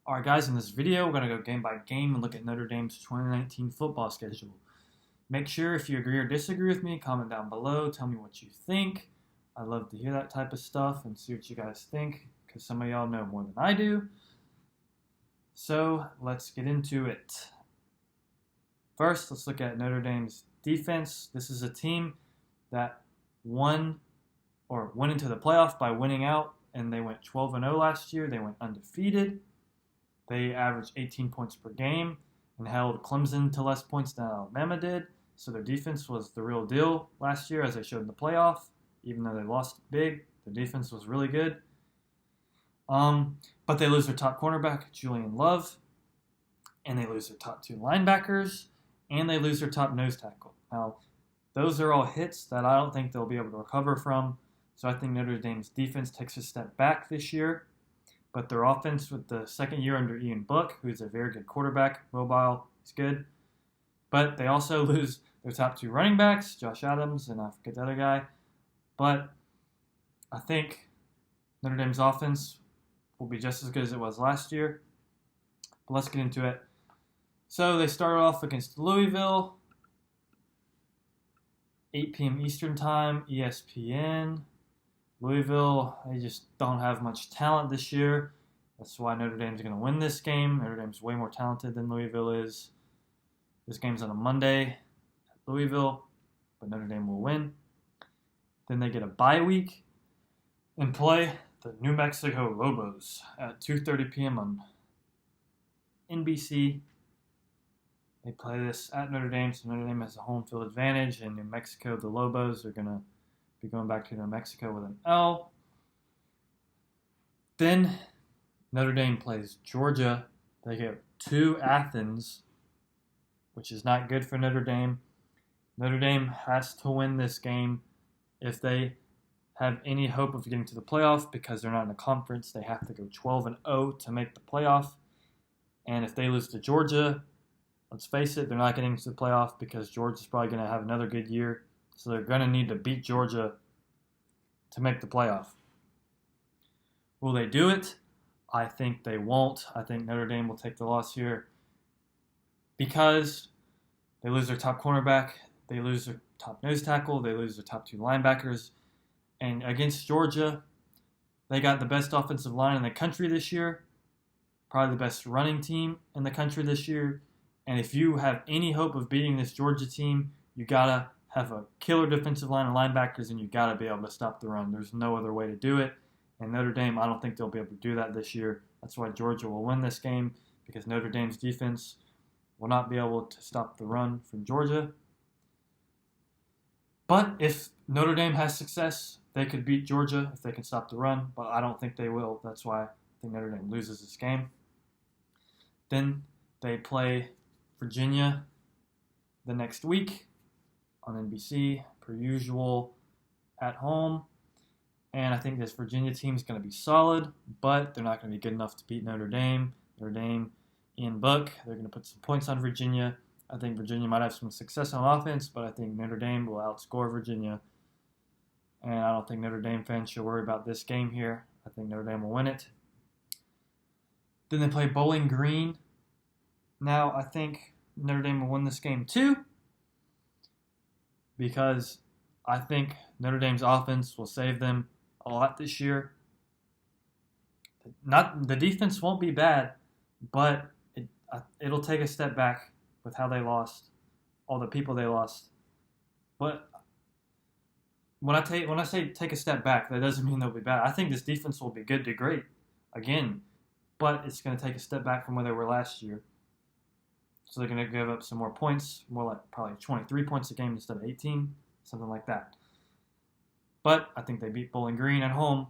Alright guys, in this video we're going to go game by game and look at Notre Dame's 2019 football schedule. Make sure if you agree or disagree with me, comment down below, tell me what you think. I love to hear that type of stuff and see what you guys think, because some of y'all know more than I do. So let's get into it. First, let's look at Notre Dame's defense. This is a team that went into the playoff by winning out, and they went 12-0 last year. They went undefeated. They averaged 18 points per game and held Clemson to less points than Alabama did. So their defense was the real deal last year, as they showed in the playoff. Even though they lost big, their defense was really good. But they lose their top cornerback, Julian Love, and they lose their top two linebackers, and they lose their top nose tackle. Now, those are all hits that I don't think they'll be able to recover from. So I think Notre Dame's defense takes a step back this year. But their offense, with the second year under Ian Book, who's a very good quarterback, mobile, he's good. But they also lose their top two running backs, Josh Adams, and I forget the other guy. But I think Notre Dame's offense will be just as good as it was last year. But let's get into it. So they started off against Louisville, 8 p.m. Eastern Time, ESPN. Louisville, they just don't have much talent this year. That's why Notre Dame's going to win this game. Notre Dame's way more talented than Louisville is. This game's on a Monday at Louisville, but Notre Dame will win. Then they get a bye week and play the New Mexico Lobos at 2:30 p.m. on NBC. They play this at Notre Dame, so Notre Dame has a home field advantage. In New Mexico, the Lobos are going to be going back to New Mexico with an L. Then Notre Dame plays Georgia. They get to Athens, which is not good for Notre Dame. Notre Dame has to win this game if they have any hope of getting to the playoff, because they're not in a conference. They have to go 12-0 to make the playoff. And if they lose to Georgia, let's face it, they're not getting to the playoff, because Georgia's probably going to have another good year. So they're going to need to beat Georgia to make the playoff. Will they do it? I think they won't. I think Notre Dame will take the loss here because they lose their top cornerback, they lose their top nose tackle, they lose their top two linebackers. And against Georgia, they got the best offensive line in the country this year, probably the best running team in the country this year. And if you have any hope of beating this Georgia team, you got to have a killer defensive line of linebackers, and you got to be able to stop the run. There's no other way to do it. And Notre Dame, I don't think they'll be able to do that this year. That's why Georgia will win this game, because Notre Dame's defense will not be able to stop the run from Georgia. But if Notre Dame has success, they could beat Georgia if they can stop the run, but I don't think they will. That's why I think Notre Dame loses this game. Then they play Virginia the next week on NBC, per usual, at home. And I think this Virginia team is going to be solid, but they're not going to be good enough to beat Notre Dame. Notre Dame, Ian Book, they're going to put some points on Virginia. I think Virginia might have some success on offense, but I think Notre Dame will outscore Virginia. And I don't think Notre Dame fans should worry about this game here. I think Notre Dame will win it. Then they play Bowling Green. Now, I think Notre Dame will win this game too, because I think Notre Dame's offense will save them a lot this year. The defense won't be bad, but it'll take a step back with how they lost, all the people they lost. But when I say take a step back, that doesn't mean they'll be bad. I think this defense will be good to great again, but it's going to take a step back from where they were last year. So they're going to give up some more points, more like probably 23 points a game instead of 18, something like that. But I think they beat Bowling Green at home.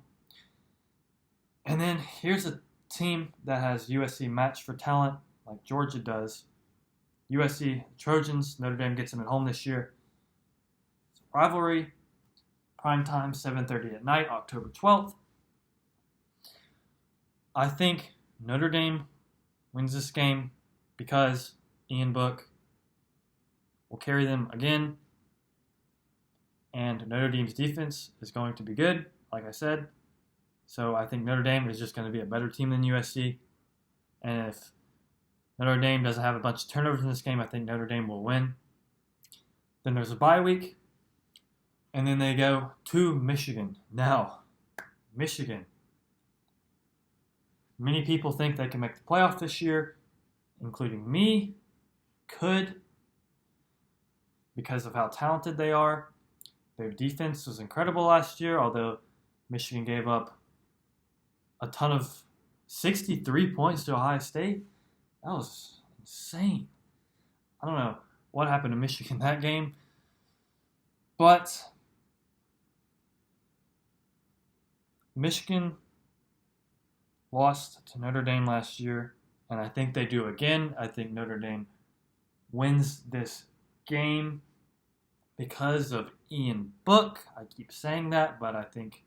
And then here's a team that has USC matched for talent like Georgia does. USC Trojans, Notre Dame gets them at home this year. It's a rivalry. Prime time, 7:30 at night, October 12th. I think Notre Dame wins this game because Ian Book will carry them again. And Notre Dame's defense is going to be good, like I said. So I think Notre Dame is just going to be a better team than USC. And if Notre Dame doesn't have a bunch of turnovers in this game, I think Notre Dame will win. Then there's a bye week. And then they go to Michigan. Now, Michigan. Many people think they can make the playoff this year, including me. Could, because of how talented they are. Their defense was incredible last year, although Michigan gave up a ton of 63 points to Ohio State. That was insane. I don't know what happened to Michigan that game, but Michigan lost to Notre Dame last year, and I think they do again. I think Notre Dame wins this game because of Ian Book. I keep saying that, but I think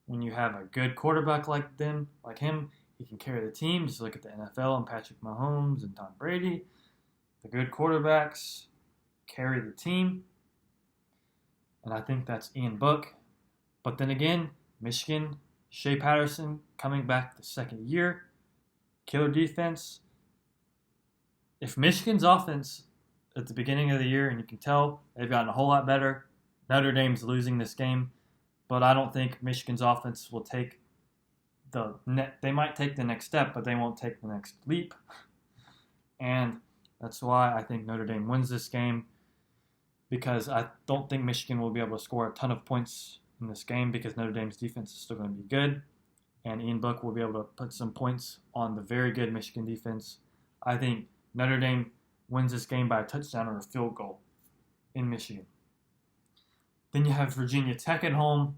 when you have a good quarterback like him, he can carry the team. Just look at the NFL and Patrick Mahomes and Tom Brady. The good quarterbacks carry the team, and I think that's Ian Book. But then again, Michigan, Shea Patterson coming back the second year, killer defense. If Michigan's offense at the beginning of the year, and you can tell they've gotten a whole lot better, Notre Dame's losing this game, but I don't think Michigan's offense will take they might take the next step, but they won't take the next leap. And that's why I think Notre Dame wins this game, because I don't think Michigan will be able to score a ton of points in this game because Notre Dame's defense is still going to be good, and Ian Book will be able to put some points on the very good Michigan defense. I think Notre Dame wins this game by a touchdown or a field goal in Michigan. Then you have Virginia Tech at home.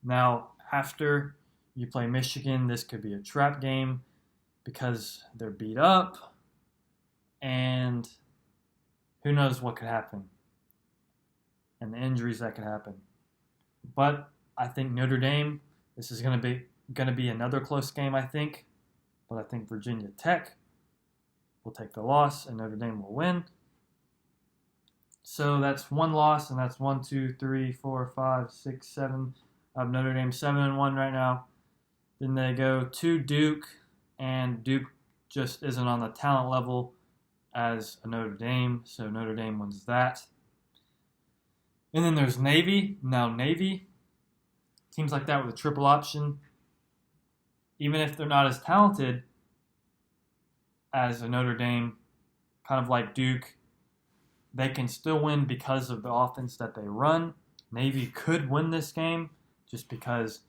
Now, after you play Michigan, this could be a trap game because they're beat up, and who knows what could happen and the injuries that could happen. But I think Notre Dame, this is going to be another close game, I think. But I think Virginia Tech will take the loss and Notre Dame will win. So that's one loss, and that's 1, 2, 3, 4, 5, 6, 7. I have Notre Dame 7-1 right now. Then they go to Duke, and Duke just isn't on the talent level as a Notre Dame, so Notre Dame wins that. And then there's Navy. Now Navy, teams like that with a triple option, even if they're not as talented as a Notre Dame, kind of like Duke, they can still win because of the offense that they run. Navy could win this game just because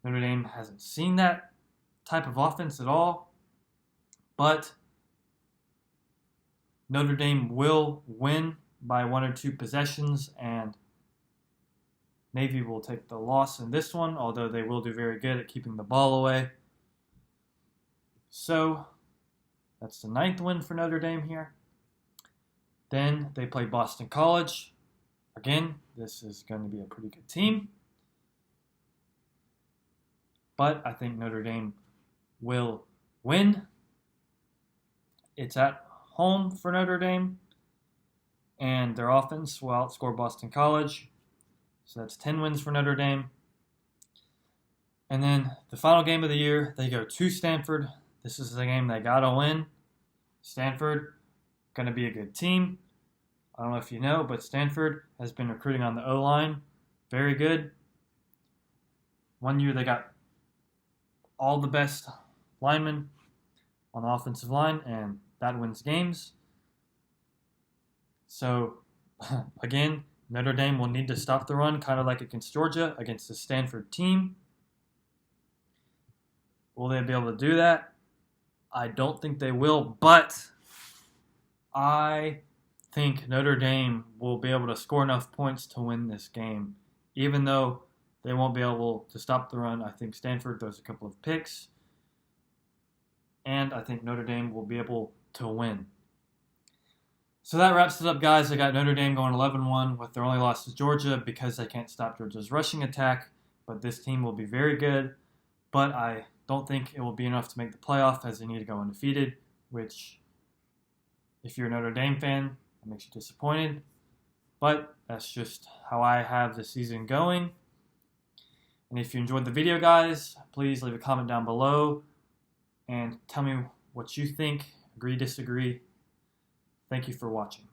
Notre Dame hasn't seen that type of offense at all. But Notre Dame will win by 1 or 2 possessions, and Navy will take the loss in this one, although they will do very good at keeping the ball away. So that's the 9th win for Notre Dame here. Then they play Boston College. Again, this is going to be a pretty good team. But I think Notre Dame will win. It's at home for Notre Dame, and their offense will outscore Boston College. So that's 10 wins for Notre Dame. And then the final game of the year, they go to Stanford. This is the game they got to win. Stanford, going to be a good team. I don't know if you know, but Stanford has been recruiting on the O-line. Very good. One year they got all the best linemen on the offensive line, and that wins games. So, again, Notre Dame will need to stop the run, kind of like against Georgia, against the Stanford team. Will they be able to do that? I don't think they will, but I think Notre Dame will be able to score enough points to win this game. Even though they won't be able to stop the run, I think Stanford throws a couple of picks, and I think Notre Dame will be able to win. So that wraps it up, guys. I got Notre Dame going 11-1 with their only loss to Georgia because they can't stop Georgia's rushing attack, but this team will be very good, but I don't think it will be enough to make the playoff as they need to go undefeated, which, if you're a Notre Dame fan, it makes you disappointed. But that's just how I have the season going. And if you enjoyed the video, guys, please leave a comment down below and tell me what you think. Agree, disagree. Thank you for watching.